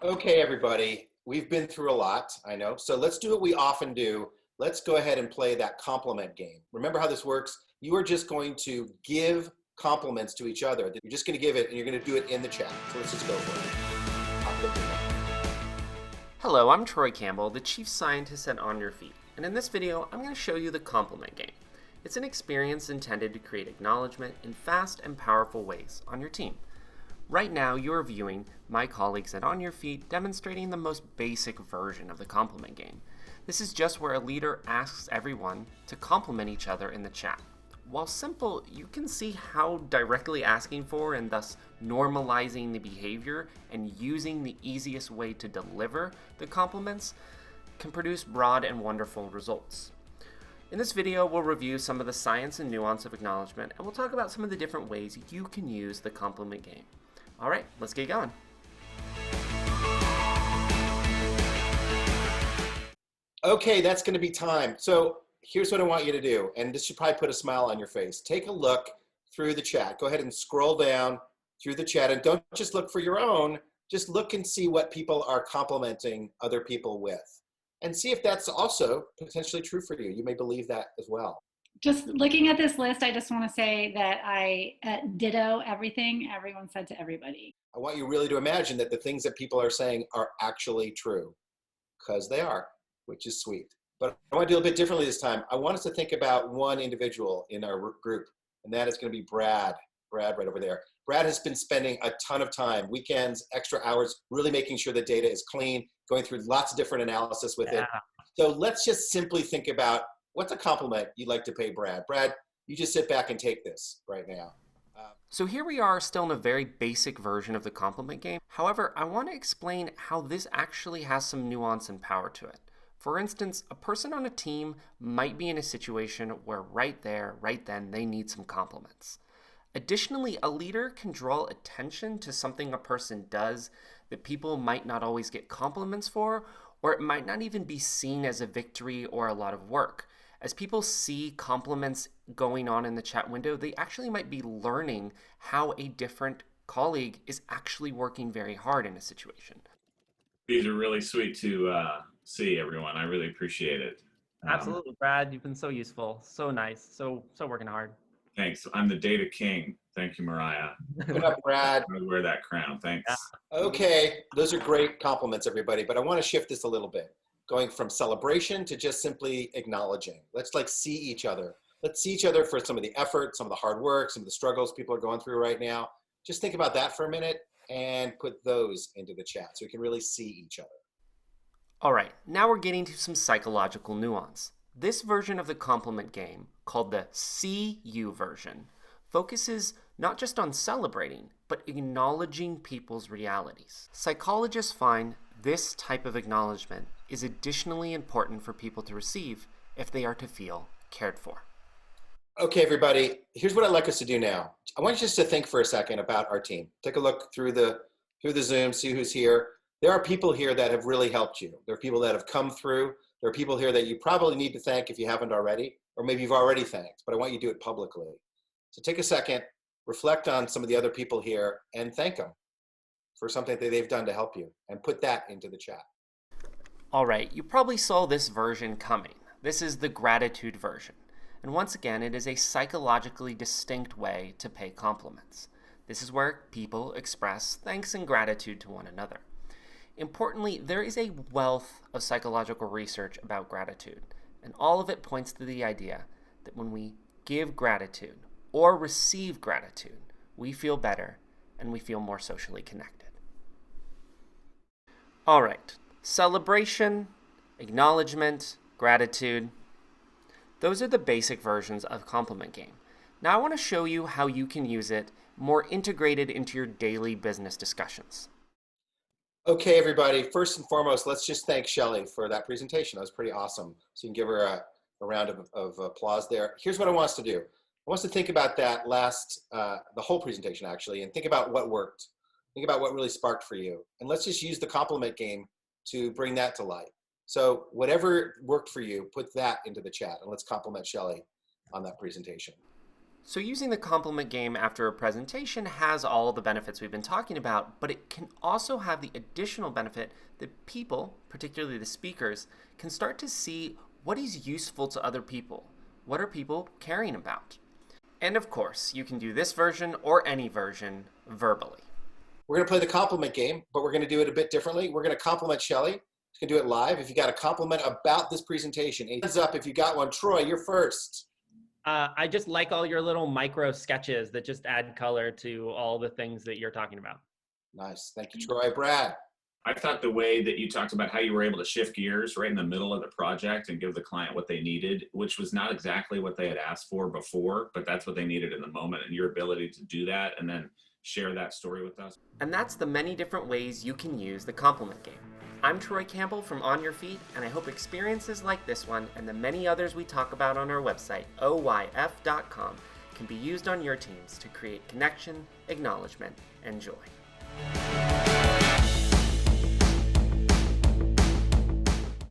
Okay, everybody, we've been through a lot, I know. So let's do what we often do. Let's go ahead and play that compliment game. Remember how this works? You are just going to give compliments to each other. You're just going to give it and you're going to do it in the chat. So let's just go for it. Hello, I'm Troy Campbell, the Chief Scientist at On Your Feet, and in this video, I'm going to show you the compliment game. It's an experience intended to create acknowledgement in fast and powerful ways on your team. Right now, you are viewing my colleagues at On Your Feet demonstrating the most basic version of the compliment game. This is just where a leader asks everyone to compliment each other in the chat. While simple, you can see how directly asking for and thus normalizing the behavior and using the easiest way to deliver the compliments can produce broad and wonderful results. In this video, we'll review some of the science and nuance of acknowledgement, and we'll talk about some of the different ways you can use the compliment game. All right, let's get going. Okay, that's going to be time. So here's what I want you to do, and this should probably put a smile on your face. Take a look through the chat. Go ahead and scroll down through the chat, and don't just look for your own. Just look and see what people are complimenting other people with, and see if that's also potentially true for you. You may believe that as well. Just looking at this list, I just want to say that I ditto everything everyone said to everybody. I want you really to imagine that the things that people are saying are actually true, because they are, which is sweet. But I want to do a bit differently this time. I want us to think about one individual in our group, and that is going to be Brad. Brad right over there. Brad has been spending a ton of time, weekends, extra hours, really making sure the data is clean, going through lots of different analysis with it. So let's just simply think about what's a compliment you'd like to pay Brad. Brad, you just sit back and take this right now. So here we are still in a very basic version of the compliment game. However, I want to explain how this actually has some nuance and power to it. For instance, a person on a team might be in a situation where right there, right then, they need some compliments. Additionally, a leader can draw attention to something a person does that people might not always get compliments for, or it might not even be seen as a victory or a lot of work. As people see compliments going on in the chat window, they actually might be learning how a different colleague is actually working very hard in a situation. These are really sweet to see, everyone. I really appreciate it. Absolutely, Brad. You've been so useful, so nice, so working hard. Thanks. I'm the data king. Thank you, Mariah. Good up, Brad. I'm gonna wear that crown. Thanks. Yeah. Okay, those are great compliments, everybody, but I want to shift this a little bit, going from celebration to just simply acknowledging. Let's see each other. Let's see each other for some of the effort, some of the hard work, some of the struggles people are going through right now. Just think about that for a minute and put those into the chat so we can really see each other. All right, now we're getting to some psychological nuance. This version of the compliment game, called the See You version, focuses not just on celebrating, but acknowledging people's realities. Psychologists find this type of acknowledgement is additionally important for people to receive if they are to feel cared for. Okay, everybody, here's what I'd like us to do now. I want you just to think for a second about our team. Take a look through the Zoom, see who's here. There are people here that have really helped you. There are people that have come through. There are people here that you probably need to thank if you haven't already, or maybe you've already thanked, but I want you to do it publicly. So take a second, reflect on some of the other people here, and thank them for something that they've done to help you, and put that into the chat. All right, you probably saw this version coming. This is the gratitude version. And once again, it is a psychologically distinct way to pay compliments. This is where people express thanks and gratitude to one another. Importantly, there is a wealth of psychological research about gratitude, and all of it points to the idea that when we give gratitude or receive gratitude, we feel better and we feel more socially connected. All right, celebration, acknowledgement, gratitude. Those are the basic versions of compliment game. Now I want to show you how you can use it more integrated into your daily business discussions. Okay, everybody, first and foremost, let's just thank Shelly for that presentation. That was pretty awesome. So you can give her a round of applause there. Here's what I want us to do. I want us to think about that the whole presentation actually, and think about what worked. Think about what really sparked for you. And let's just use the compliment game to bring that to light. So whatever worked for you, put that into the chat, and let's compliment Shelly on that presentation. So using the compliment game after a presentation has all the benefits we've been talking about, but it can also have the additional benefit that people, particularly the speakers, can start to see what is useful to other people. What are people caring about? And of course, you can do this version or any version verbally. We're going to play the compliment game, but we're going to do it a bit differently. We're going to compliment Shelly. You can do it live. If you got a compliment about this presentation, hands up if you got one. Troy, you're first. I just like all your little micro sketches that just add color to all the things that you're talking about. Nice. Thank you, Troy. Brad. I thought the way that you talked about how you were able to shift gears right in the middle of the project and give the client what they needed, which was not exactly what they had asked for before, but that's what they needed in the moment, and your ability to do that and then share that story with us. And that's the many different ways you can use the compliment game. I'm Troy Campbell from On Your Feet, and I hope experiences like this one and the many others we talk about on our website, oyf.com, can be used on your teams to create connection, acknowledgement, and joy.